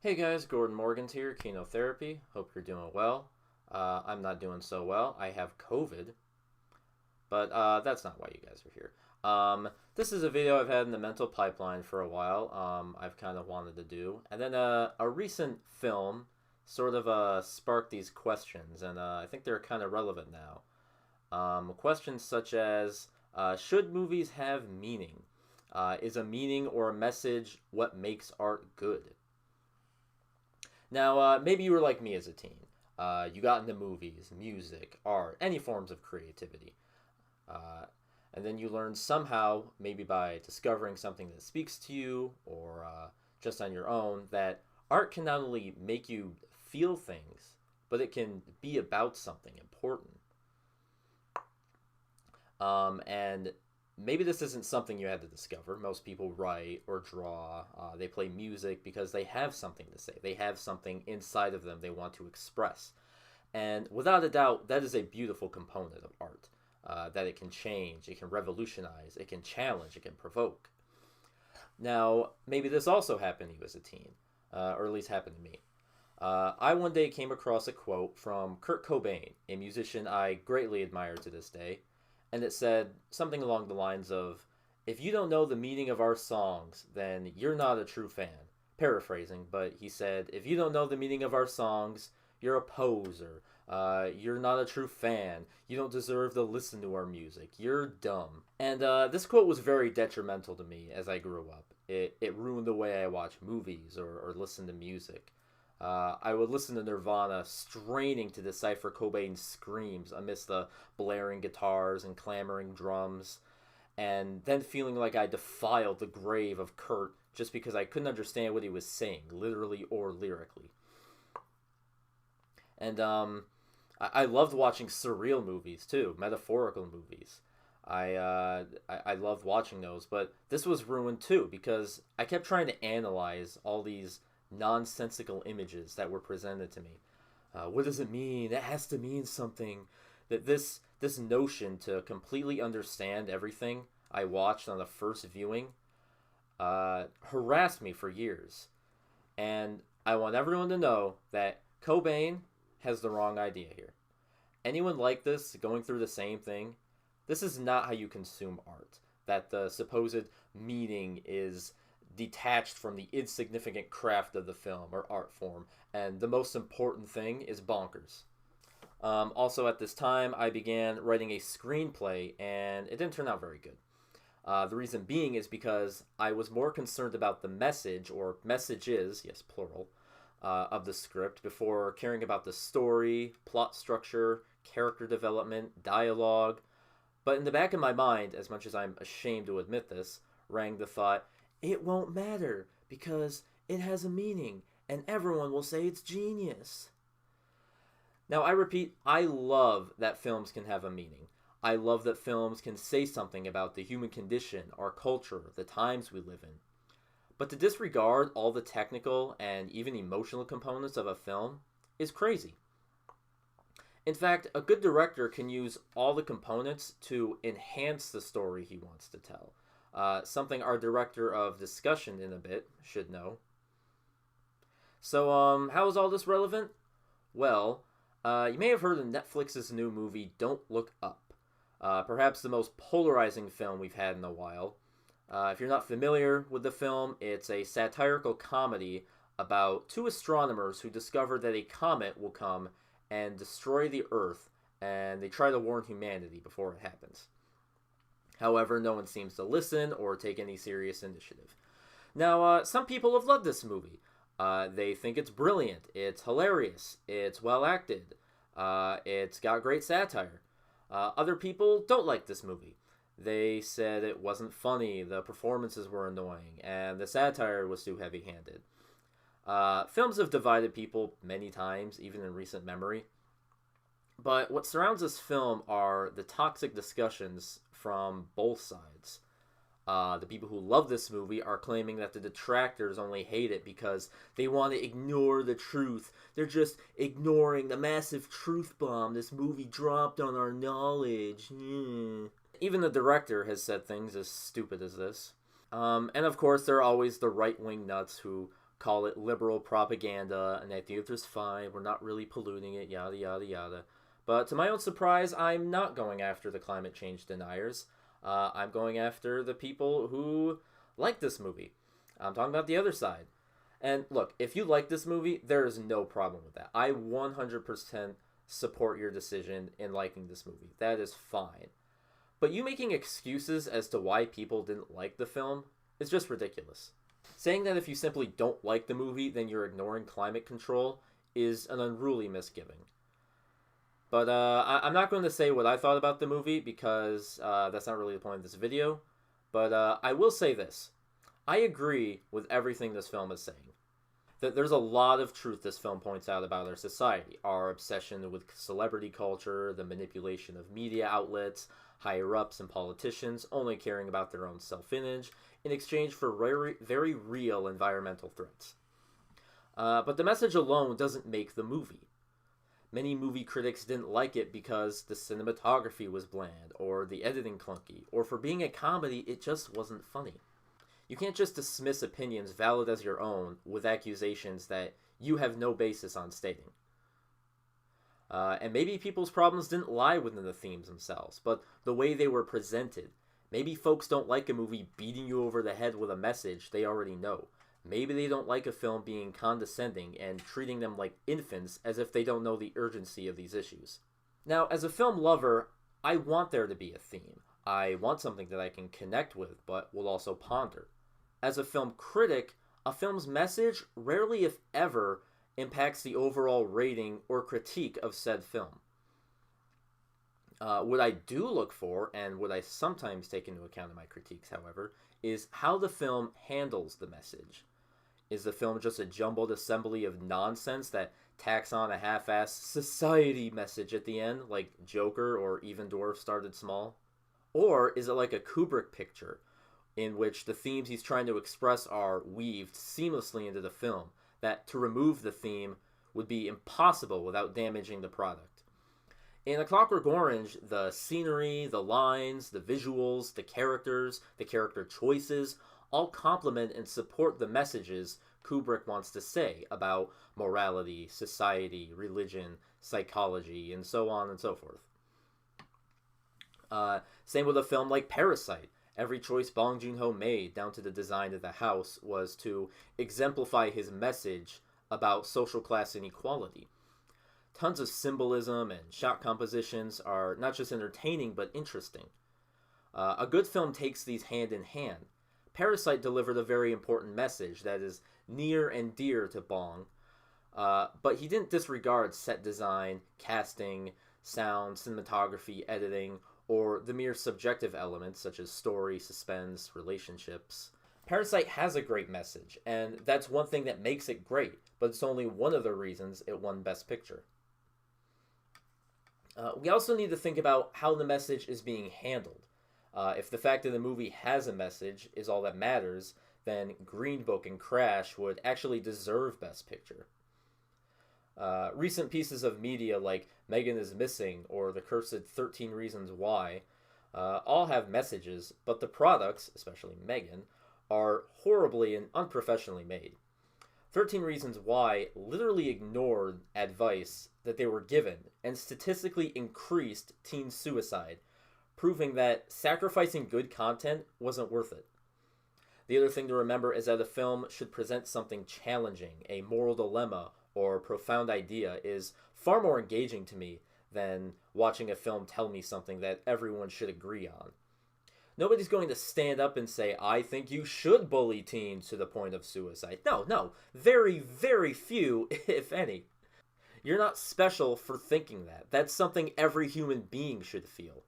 Hey guys, Gordon Morgan's here, Kino Therapy. Hope you're doing well. I'm not doing so well. I have COVID, but that's not why you guys are here. This is a video I've had in the mental pipeline for a while. I've kind of wanted to do, and then a recent film sort of sparked these questions, and I think they're kind of relevant now. Questions such as, should movies have meaning? Is a meaning or a message what makes art good? Now, maybe you were like me as a teen. You got into movies, music, art, any forms of creativity. Uh, and then you learned somehow, maybe by discovering something that speaks to you or just on your own, that art can not only make you feel things, but it can be about something important. And maybe this isn't something you had to discover. Most people write or draw, they play music because they have something to say. They have something inside of them they want to express. And without a doubt, that is a beautiful component of art. That it can change, it can revolutionize, it can challenge, it can provoke. Now, maybe this also happened to you as a teen, or at least happened to me. I one day came across a quote from Kurt Cobain, a musician I greatly admire to this day, and it said something along the lines of, "If you don't know the meaning of our songs, then you're not a true fan." Paraphrasing, but he said, "If you don't know the meaning of our songs, you're a poser. You're not a true fan. You don't deserve to listen to our music. You're dumb." And this quote was very detrimental to me as I grew up. It ruined the way I watch movies or listen to music. I would listen to Nirvana straining to decipher Cobain's screams amidst the blaring guitars and clamoring drums, and then feeling like I defiled the grave of Kurt just because I couldn't understand what he was saying, literally or lyrically. And I loved watching surreal movies too, metaphorical movies. I loved watching those, but this was ruined too because I kept trying to analyze all these nonsensical images that were presented to me. What does it mean? It has to mean something. That this notion to completely understand everything I watched on the first viewing harassed me for years. And I want everyone to know that Cobain has the wrong idea here. Anyone like this, going through the same thing, this is not how you consume art. That the supposed meaning is detached from the insignificant craft of the film or art form, and the most important thing is bonkers. Also, at this time, I began writing a screenplay, and it didn't turn out very good. The reason being is because I was more concerned about the message, or messages, yes, plural, of the script before caring about the story, plot structure, character development, dialogue. But in the back of my mind, as much as I'm ashamed to admit this, rang the thought, it won't matter because it has a meaning and everyone will say it's genius. Now, I repeat, I love that films can have a meaning. I love that films can say something about the human condition, our culture, the times we live in. But to disregard all the technical and even emotional components of a film is crazy. In fact, a good director can use all the components to enhance the story he wants to tell. Something our director of discussion in a bit should know. So, how is all this relevant? Well, you may have heard of Netflix's new movie, Don't Look Up. Perhaps the most polarizing film we've had in a while. If you're not familiar with the film, it's a satirical comedy about two astronomers who discover that a comet will come and destroy the Earth, and they try to warn humanity before it happens. However, no one seems to listen or take any serious initiative. Now, some people have loved this movie. They think it's brilliant, it's hilarious, it's well acted, it's got great satire. Other people don't like this movie. They said it wasn't funny, the performances were annoying, and the satire was too heavy-handed. Films have divided people many times, even in recent memory. But what surrounds this film are the toxic discussions from both sides. The people who love this movie are claiming that the detractors only hate it because they want to ignore the truth. They're just ignoring the massive truth bomb this movie dropped on our knowledge. Even the director has said things as stupid as this. And of course, there are always the right-wing nuts who call it liberal propaganda, and that the Earth is fine, we're not really polluting it, yada yada yada. But to my own surprise, I'm not going after the climate change deniers. I'm going after the people who like this movie. I'm talking about the other side. And look, if you like this movie, there is no problem with that. I 100% support your decision in liking this movie. That is fine. But you making excuses as to why people didn't like the film is just ridiculous. Saying that if you simply don't like the movie, then you're ignoring climate control is an unruly misgiving. But I'm not going to say what I thought about the movie because that's not really the point of this video. But I will say this. I agree with everything this film is saying. That there's a lot of truth this film points out about our society. Our obsession with celebrity culture, the manipulation of media outlets, higher-ups and politicians only caring about their own self-image in exchange for very, very real environmental threats. But the message alone doesn't make the movie. Many movie critics didn't like it because the cinematography was bland, or the editing clunky, or for being a comedy, it just wasn't funny. You can't just dismiss opinions valid as your own with accusations that you have no basis on stating. And maybe people's problems didn't lie within the themes themselves, but the way they were presented. Maybe folks don't like a movie beating you over the head with a message they already know. Maybe they don't like a film being condescending and treating them like infants as if they don't know the urgency of these issues. Now, as a film lover, I want there to be a theme. I want something that I can connect with, but will also ponder. As a film critic, a film's message rarely, if ever, impacts the overall rating or critique of said film. What I do look for, and what I sometimes take into account in my critiques, however, is how the film handles the message. Is the film just a jumbled assembly of nonsense that tacks on a half-assed society message at the end, like Joker or Even Dwarf Started Small? Or is it like a Kubrick picture, in which the themes he's trying to express are weaved seamlessly into the film, that to remove the theme would be impossible without damaging the product? In A Clockwork Orange, the scenery, the lines, the visuals, the characters, the character choices, all complement and support the messages Kubrick wants to say about morality, society, religion, psychology, and so on and so forth. Same with a film like Parasite. Every choice Bong Joon-ho made, down to the design of the house, was to exemplify his message about social class inequality. Tons of symbolism and shot compositions are not just entertaining, but interesting. A good film takes these hand in hand. Parasite delivered a very important message that is near and dear to Bong, but he didn't disregard set design, casting, sound, cinematography, editing, or the mere subjective elements such as story, suspense, relationships. Parasite has a great message, and that's one thing that makes it great, but it's only one of the reasons it won Best Picture. We also need to think about how the message is being handled. If the fact that the movie has a message is all that matters, then Green Book and Crash would actually deserve Best Picture. Recent pieces of media like Megan is Missing or the cursed 13 Reasons Why all have messages, but the products, especially Megan, are horribly and unprofessionally made. 13 Reasons Why literally ignored advice that they were given and statistically increased teen suicide, proving that sacrificing good content wasn't worth it. The other thing to remember is that a film should present something challenging, a moral dilemma, or profound idea is far more engaging to me than watching a film tell me something that everyone should agree on. Nobody's going to stand up and say, I think you should bully teens to the point of suicide. No. Very, very few, if any. You're not special for thinking that. That's something every human being should feel.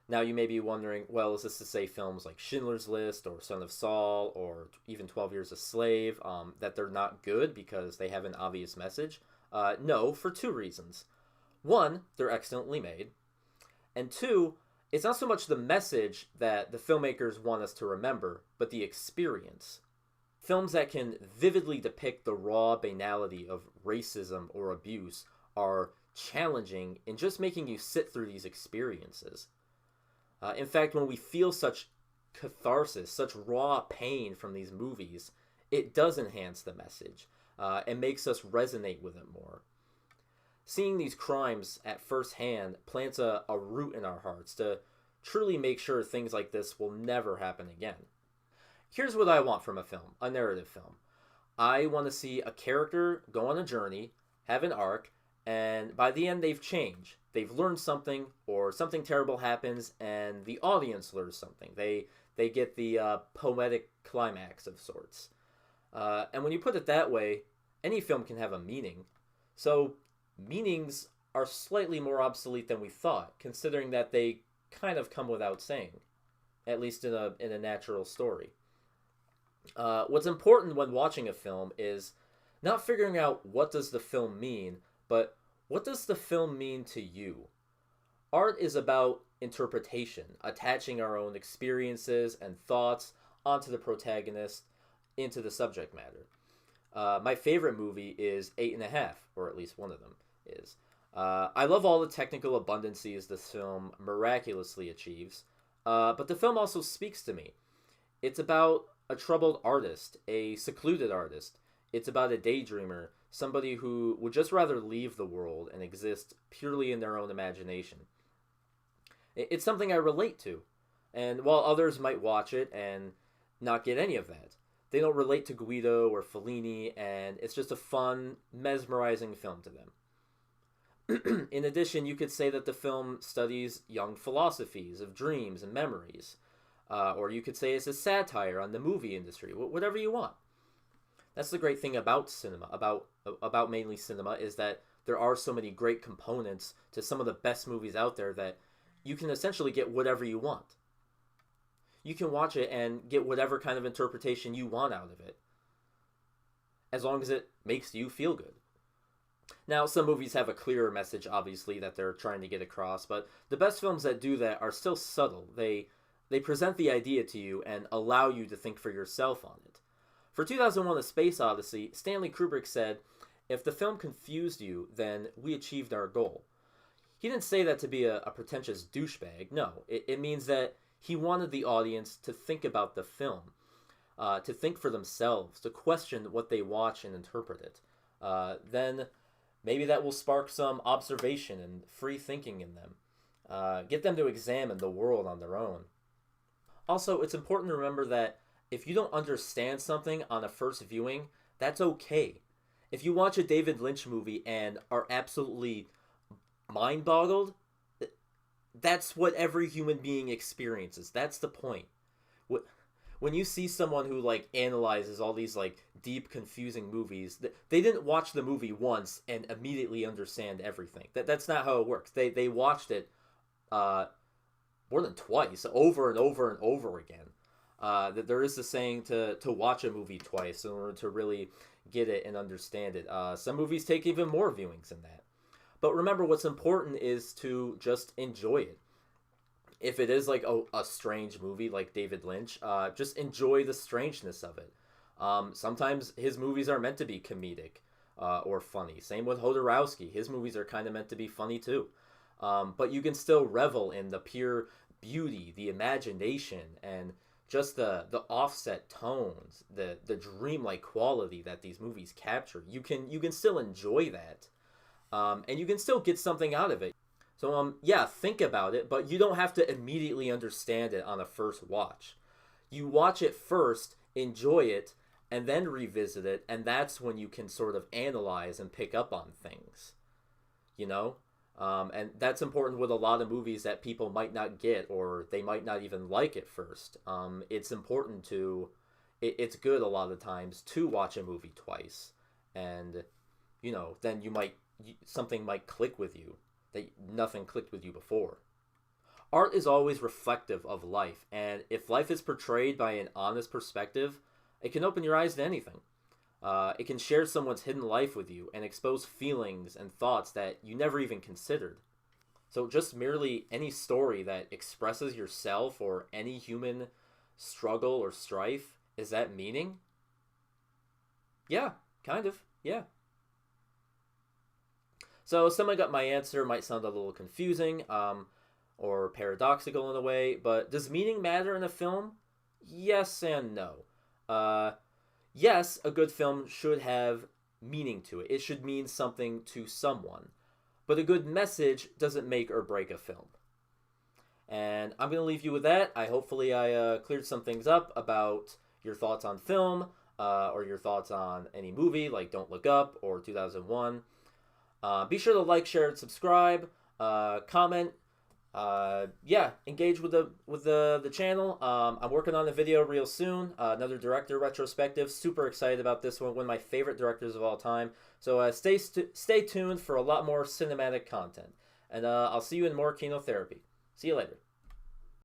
Now you may be wondering, well, is this to say films like Schindler's List or Son of Saul or even 12 Years a Slave, that they're not good because they have an obvious message? No, for two reasons. One, they're excellently made. And two, it's not so much the message that the filmmakers want us to remember, but the experience. Films that can vividly depict the raw banality of racism or abuse are challenging in just making you sit through these experiences. In fact, when we feel such catharsis, such raw pain from these movies, it does enhance the message. It makes us resonate with it more. Seeing these crimes at first hand plants a root in our hearts to truly make sure things like this will never happen again. Here's what I want from a film, a narrative film. I want to see a character go on a journey, have an arc, and by the end they've changed. They've learned something, or something terrible happens, and the audience learns something. They get the poetic climax of sorts. And when you put it that way, any film can have a meaning. So meanings are slightly more obsolete than we thought, considering that they kind of come without saying, at least in a natural story. What's important when watching a film is not figuring out what does the film mean, but what does the film mean to you? Art is about interpretation, attaching our own experiences and thoughts onto the protagonist, into the subject matter. My favorite movie is 8.5, or at least one of them is. I love all the technical abundancies this film miraculously achieves, but the film also speaks to me. It's about a troubled artist, a secluded artist. It's about a daydreamer, somebody who would just rather leave the world and exist purely in their own imagination. It's something I relate to, and while others might watch it and not get any of that, they don't relate to Guido or Fellini, and it's just a fun, mesmerizing film to them. In addition, you could say that the film studies young philosophies of dreams and memories. Or you could say it's a satire on the movie industry, whatever you want. That's the great thing about cinema, about mainly cinema, is that there are so many great components to some of the best movies out there that you can essentially get whatever you want. You can watch it and get whatever kind of interpretation you want out of it, as long as it makes you feel good. Now, some movies have a clearer message, obviously, that they're trying to get across, but the best films that do that are still subtle. They present the idea to you and allow you to think for yourself on it. For 2001: A Space Odyssey, Stanley Kubrick said, "If the film confused you, then we achieved our goal." He didn't say that to be a pretentious douchebag. No, it means that he wanted the audience to think about the film, to think for themselves, to question what they watch and interpret it. Then maybe that will spark some observation and free thinking in them. Get them to examine the world on their own. Also, it's important to remember that if you don't understand something on a first viewing, that's okay. If you watch a David Lynch movie and are absolutely mind-boggled, that's what every human being experiences. That's the point. When you see someone who analyzes all these deep, confusing movies, they didn't watch the movie once and immediately understand everything. That's not how it works. They watched it more than twice, over and over and over again. That there is the saying to watch a movie twice in order to really get it and understand it. Some movies take even more viewings than that. But remember, what's important is to just enjoy it. If it is a strange movie like David Lynch, just enjoy the strangeness of it. Sometimes his movies are meant to be comedic or funny. Same with Jodorowsky. His movies are kind of meant to be funny too. But you can still revel in the pure beauty, the imagination, and just the offset tones, the dreamlike quality that these movies capture. You can still enjoy that, and you can still get something out of it. So yeah, think about it, but you don't have to immediately understand it on a first watch. You watch it first, enjoy it, and then revisit it, and that's when you can sort of analyze and pick up on things. You know? And that's important with a lot of movies that people might not get, or they might not even like at first. It's important it's good a lot of times to watch a movie twice, and then something might click with you that nothing clicked with you before. Art is always reflective of life, and if life is portrayed by an honest perspective, it can open your eyes to anything. It can share someone's hidden life with you and expose feelings and thoughts that you never even considered. So just merely any story that expresses yourself or any human struggle or strife, is that meaning? Yeah, kind of, yeah. So some I got my answer might sound a little confusing or paradoxical in a way, but does meaning matter in a film? Yes and no. Yes, a good film should have meaning to it. It should mean something to someone. But a good message doesn't make or break a film. And I'm going to leave you with that. Hopefully I cleared some things up about your thoughts on film, or your thoughts on any movie like Don't Look Up or 2001. Be sure to like, share, and subscribe. Comment. Engage with the channel. I'm working on a video real soon. Another director retrospective. Super excited about this one. One of my favorite directors of all time. So stay tuned for a lot more cinematic content. And I'll see you in more Kinotherapy. See you later.